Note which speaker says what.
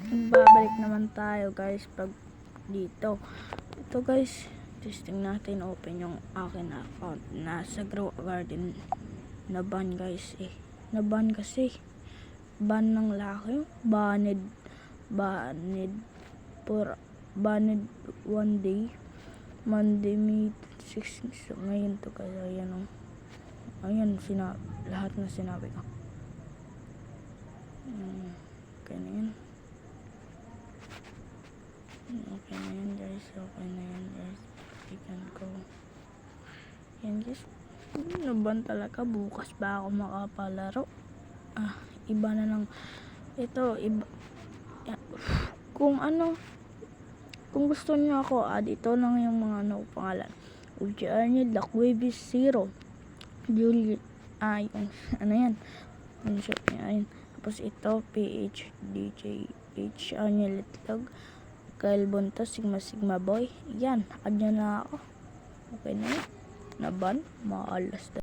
Speaker 1: babalik naman tayo guys pag dito. Ito guys, testing natin open yung akin account. Nasa Grow Garden na ban guys na ban kasi ban ng laki, banned banned 1 day, Monday, May 6. So ngayon to guys, ayan o, ayan lahat na sinabi ko. Okay na yan. Okay na yan guys. Okay na yan guys. We can go. Yan guys. Naban talaga. Bukas ba ako makapalaro? Iba na lang. Ito, iba. Kung gusto niyo ako, ito lang yung mga pangalan. Uji Arnie, Dakwevis, Zero, Juliet, yung yan. Yung shop niya, ayun. Tapos ito, PH, DJ, H, Arnie Litlog, Kyle Bonto, Sigma Boy. Yan, add nyo na ako. Okay na yun. Naban, maalas.